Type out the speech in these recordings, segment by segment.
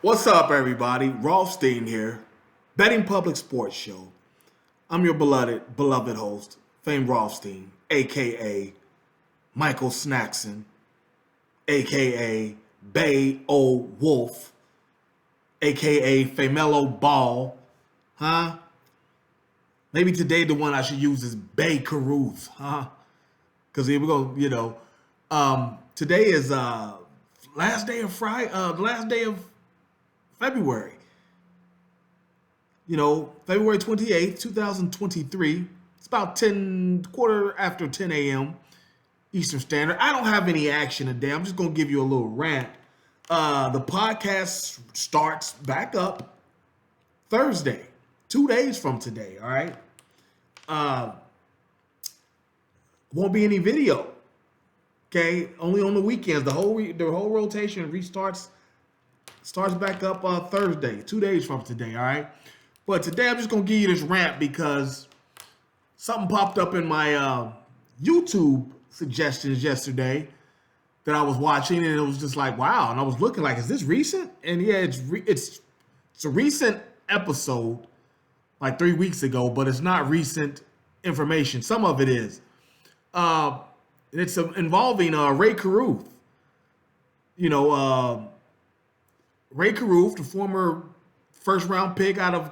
What's up, everybody? Rothstein here, Betting Public Sports Show. I'm your beloved host, Fame Rothstein, aka Michael Snackson, aka Bay O Wolf, aka Famelo Ball. Huh? Maybe today the one I should use is Bay Caruth, huh? Because here we go, today is last day of Friday, last day of February. February 28th, 2023. It's about 10, quarter after 10 a.m. Eastern Standard. I don't have any action today. I'm just going to give you a little rant. The podcast starts back up Thursday, 2 days from today, all right? Uh, won't be any video, okay? Only on the weekends. The whole rotation starts back up Thursday, 2 days from today, all right? But today I'm just going to give you this rant because something popped up in my YouTube suggestions yesterday that I was watching, and it was just like, wow. And I was looking like, is this recent? And yeah, it's a recent episode, like 3 weeks ago, but it's not recent information. Some of it is. It's involving Ray Caruth. Ray Caruth, the former first round pick out of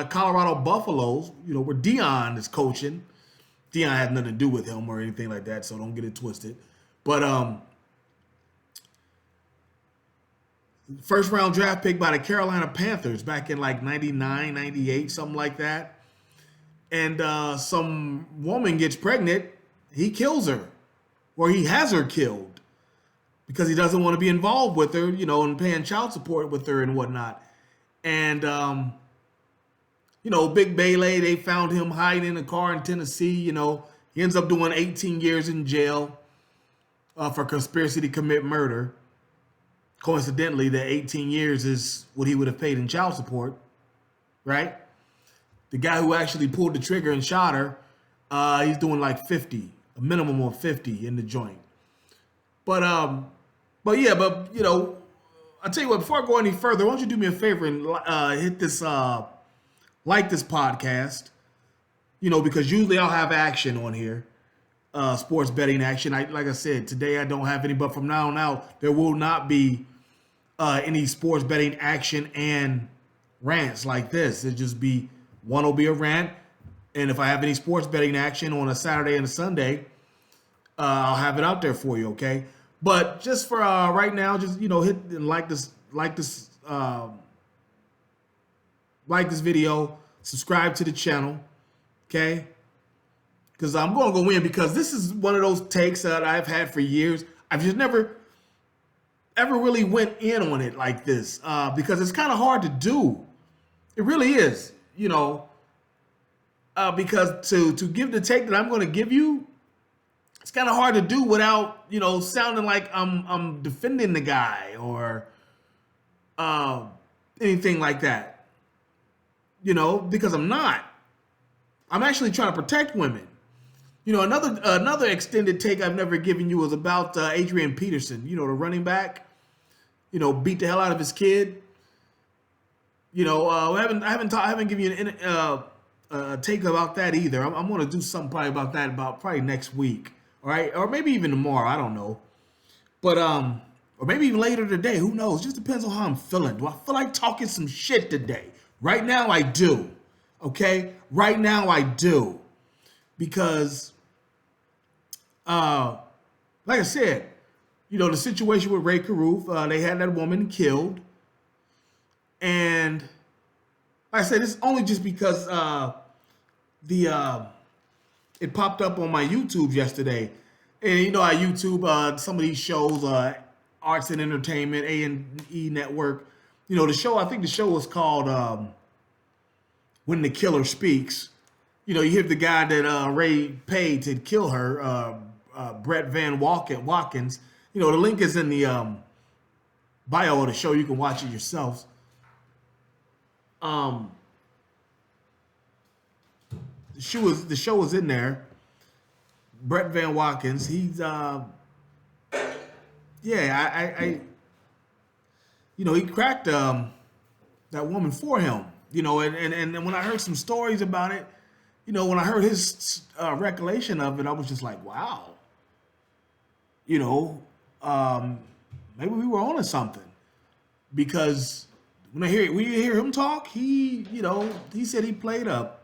Colorado Buffaloes, where Dion is coaching. Dion had nothing to do with him or anything like that, so don't get it twisted. But first round draft pick by the Carolina Panthers back in like 99, 98, something like that. And some woman gets pregnant, he kills her, or he has her killed because he doesn't want to be involved with her, and paying child support with her and whatnot. And Big Bayley, they found him hiding in a car in Tennessee. He ends up doing 18 years in jail for conspiracy to commit murder. Coincidentally, the 18 years is what he would have paid in child support, right? The guy who actually pulled the trigger and shot her, he's doing like 50, a minimum of 50 in the joint. But I tell you what, before I go any further, why don't you do me a favor and hit this like this podcast, because usually I'll have action on here, sports betting action. Like I said, today I don't have any, but from now on out, there will not be any sports betting action and rants like this. It'll just be, one will be a rant, and if I have any sports betting action on a Saturday and a Sunday, I'll have it out there for you, okay? But just for right now, just hit and like this video, subscribe to the channel, okay? Because I'm going to go in, because this is one of those takes that I've had for years. I've just never ever really went in on it like this because it's kind of hard to do. It really is, because to give the take that I'm going to give you, it's kind of hard to do without sounding like I'm defending the guy or anything like that. Because I'm not. I'm actually trying to protect women. Another extended take I've never given you was about Adrian Peterson, the running back. Beat the hell out of his kid. I haven't given you a take about that either. I'm going to do something probably about that probably next week, all right, or maybe even tomorrow. I don't know, but or maybe even later today. Who knows? Just depends on how I'm feeling. Do I feel like talking some shit today? Right now, I do. Okay, right now I do, because like I said, the situation with Ray Caruth, they had that woman killed. And like I said, it's only just because it popped up on my YouTube yesterday. And I YouTube some of these shows, Arts and Entertainment, A&E Network. The show, I think the show was called When the Killer Speaks. You hear the guy that Ray paid to kill her, Brett Van Watkins. The link is in the bio of the show. You can watch it yourselves. The show was in there. Brett Van Watkins. He's I he cracked that woman for him. And when I heard some stories about it, when I heard his recollection of it, I was just like, wow, you know, um, maybe we were onto something because when you hear him talk, he said he played that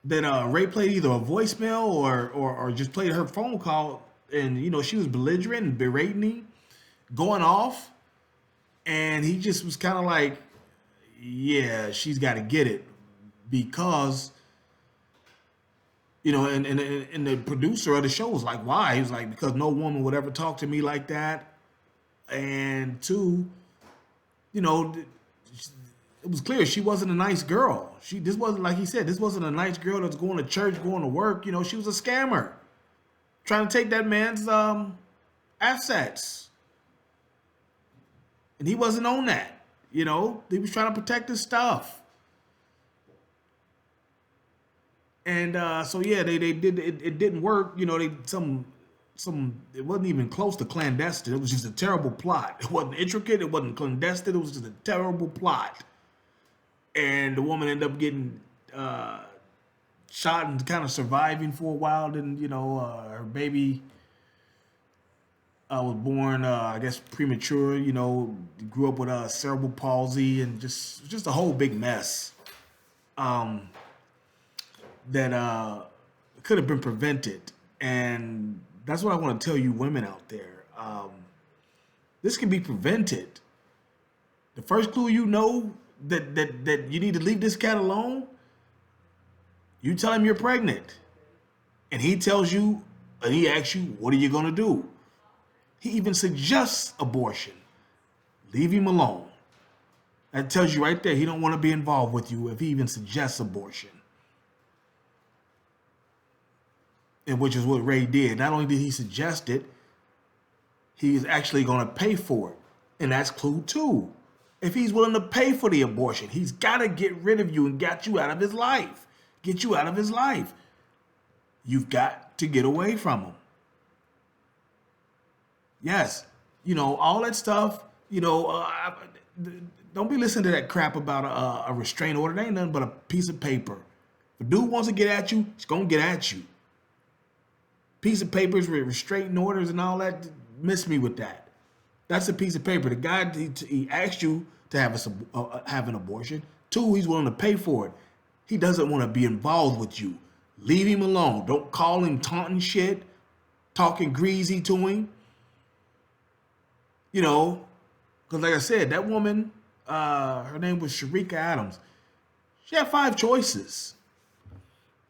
Ray played either a voicemail or just played her phone call, and she was belligerent and berating him, going off, and he just was kind of like, yeah, she's got to get it because and the producer of the show was like, why? He was like, because no woman would ever talk to me like that, and two, you know, it was clear she wasn't a nice girl. This wasn't, like he said, this wasn't a nice girl that's going to church, going to work. She was a scammer trying to take that man's assets, and he wasn't on that. He was trying to protect his stuff. And so yeah, they did it. It didn't work. They some it wasn't even close to clandestine. It was just a terrible plot. It wasn't intricate. It wasn't clandestine. It was just a terrible plot. And the woman ended up getting shot and kind of surviving for a while. Then her baby was born, I guess, premature. Grew up with cerebral palsy and just a whole big mess. That could have been prevented. And that's what I want to tell you women out there. This can be prevented. The first clue that you need to leave this cat alone, you tell him you're pregnant. And he tells you, and he asks you, what are you going to do? He even suggests abortion. Leave him alone. That tells you right there he don't want to be involved with you if he even suggests abortion. And which is what Ray did. Not only did he suggest it, he's actually going to pay for it. And that's clue 2. If he's willing to pay for the abortion, he's got to get rid of you and get you out of his life. Get you out of his life. You've got to get away from him. Yes, all that stuff, don't be listening to that crap about a restraining order. It ain't nothing but a piece of paper. If a dude wants to get at you, he's going to get at you. Piece of papers with restraining orders and all that, miss me with that. That's a piece of paper. The guy, he asked you to have an abortion. 2, he's willing to pay for it. He doesn't want to be involved with you. Leave him alone. Don't call him taunting shit, talking greasy to him. Because like I said, that woman, her name was Sharika Adams. She had 5 choices.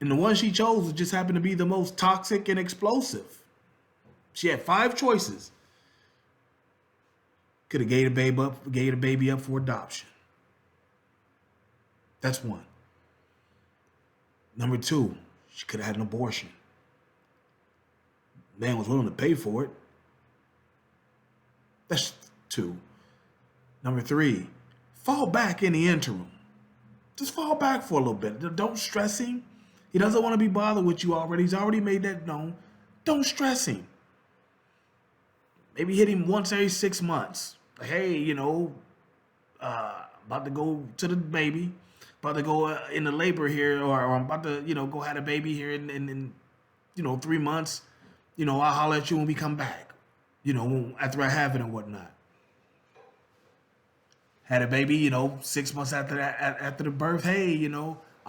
And the one she chose just happened to be the most toxic and explosive. She had 5 choices. Could have gave the baby up for adoption. That's one. Number 2, she could have had an abortion. Man was willing to pay for it. That's 2. Number 3, fall back in the interim. Just fall back for a little bit. Don't stress him. He doesn't want to be bothered with you already. He's already made that known. Don't stress him. Maybe hit him once every 6 months. Like, hey, about to go to the baby. About to go into labor here, or I'm about to, go have a baby here in 3 months. I'll holler at you when we come back. After I have it and whatnot. Had a baby, 6 months after that, after the birth. Hey,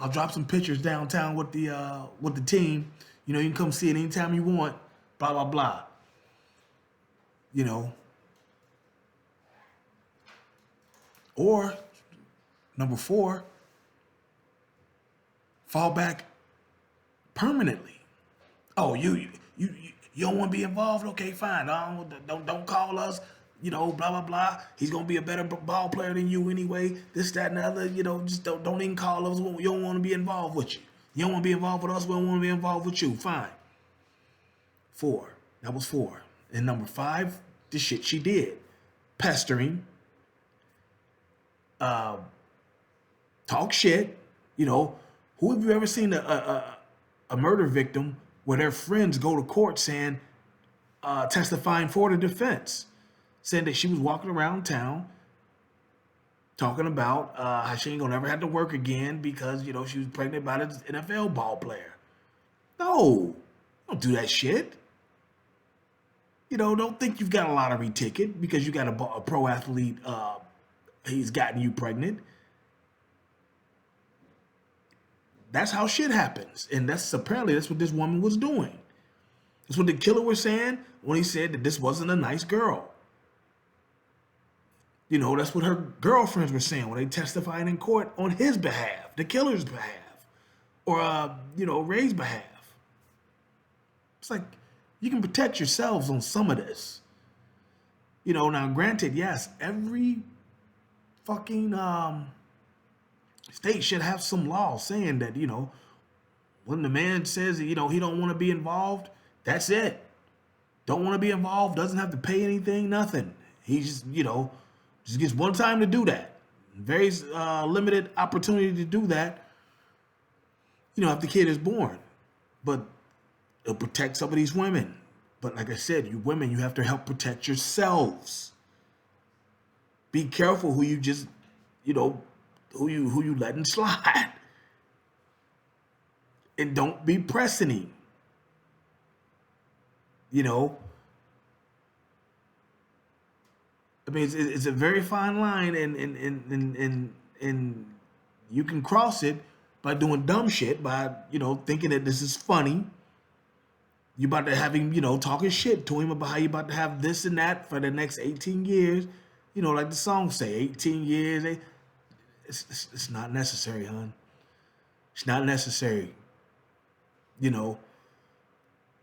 I'll drop some pictures downtown with the team. You can come see it anytime you want. Blah blah blah. Or number 4, fall back permanently. Oh, you don't want to be involved? Okay, fine. Don't call us. Blah blah blah. He's gonna be a better ball player than you anyway. This, that, and the other. Just don't even call us. You don't want to be involved with you. You don't want to be involved with us. We don't want to be involved with you. Fine. 4. That was 4. And number 5, the shit she did, pestering, talk shit. Who have you ever seen a murder victim where their friends go to court saying, testifying for the defense, saying that she was walking around town talking about how she ain't gonna never have to work again because she was pregnant by an NFL ball player. No, don't do that shit. Don't think you've got a lottery ticket because you got a pro athlete. He's gotten you pregnant. That's how shit happens, and that's what this woman was doing. That's what the killer was saying when he said that this wasn't a nice girl. That's what her girlfriends were saying when they testified in court on his behalf, the killer's behalf, or Ray's behalf. It's like you can protect yourselves on some of this. Now granted, yes, every fucking state should have some law saying that, when the man says that, he don't want to be involved, that's it. Don't want to be involved, doesn't have to pay anything, nothing. He just gets one time to do that. Very limited opportunity to do that, if the kid is born. But it'll protect some of these women. But like I said, you women, you have to help protect yourselves. Be careful who you just, who you letting slide. And don't be pressing him. I mean, it's a very fine line, and you can cross it by doing dumb shit, by thinking that this is funny. You about to have him, talking shit to him about how you about to have this and that for the next 18 years. Like the song say, 18 years. It's not necessary, hon. It's not necessary. And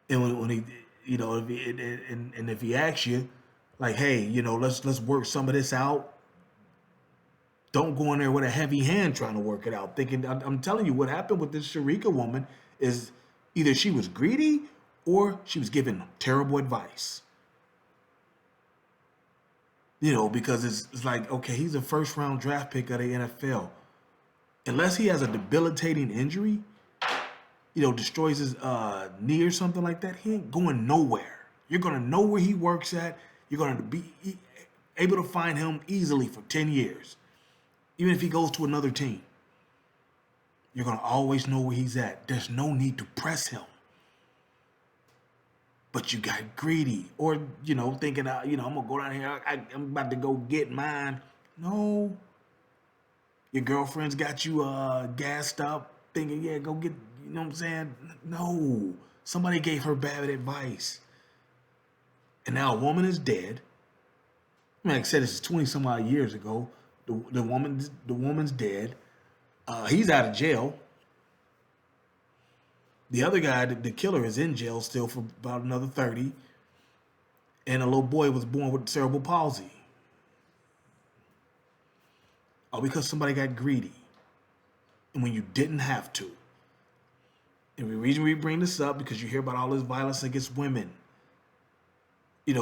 when he, if he asks you, like, hey, let's work some of this out. Don't go in there with a heavy hand trying to work it out. Thinking, I'm telling you, what happened with this Sharika woman is either she was greedy or she was given terrible advice. Because it's like, okay, he's a first round draft pick of the NFL. Unless he has a debilitating injury, destroys his knee or something like that, he ain't going nowhere. You're going to know where he works at. You're going to be able to find him easily for 10 years. Even if he goes to another team, you're going to always know where he's at. There's no need to press him. But you got greedy or, thinking, I'm going to go down here. I'm about to go get mine. No. Your girlfriend's got you gassed up thinking, yeah, go get, you know what I'm saying? No. Somebody gave her bad advice. And now a woman is dead. I mean, like I said, this is 20 some odd years ago. The woman's dead. He's out of jail. The other guy, the killer, is in jail still for about another 30. And a little boy was born with cerebral palsy. All because somebody got greedy. And when you didn't have to. And the reason we bring this up, because you hear about all this violence against women. And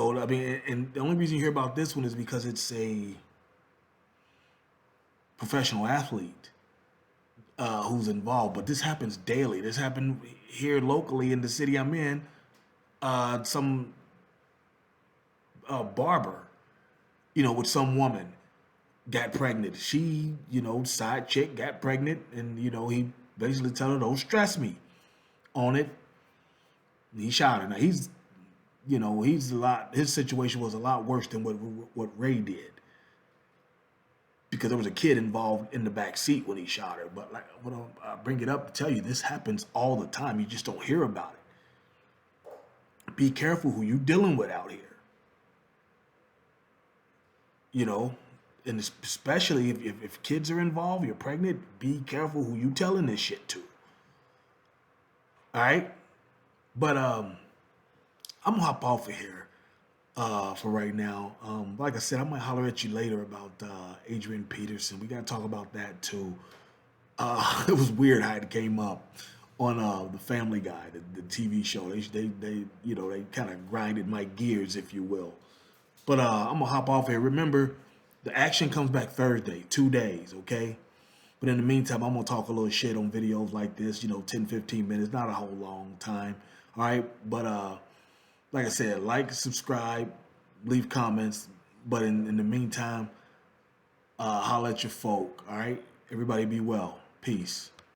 the only reason you hear about this one is because it's a professional athlete who's involved. But this happens daily. This happened here locally in the city I'm in. Some barber, with some woman got pregnant. She, side chick got pregnant, and he basically told her, "Don't stress me on it." And he shot her. Now he's his situation was a lot worse than what Ray did. Because there was a kid involved in the back seat when he shot her. But I bring it up to tell you, this happens all the time. You just don't hear about it. Be careful who you dealing with out here. And especially if kids are involved, you're pregnant, be careful who you telling this shit to. All right? But I'm going to hop off of here for right now. Like I said, I might holler at you later about Adrian Peterson. We got to talk about that too. It was weird how it came up on the Family Guy, the TV show. They kind of grinded my gears, if you will. But I'm going to hop off here. Remember, the action comes back Thursday, 2 days, okay? But in the meantime, I'm going to talk a little shit on videos like this, 10, 15 minutes, not a whole long time. All right? But like I said, like, subscribe, leave comments. But in the meantime, holla at your folk. All right, everybody, be well. Peace.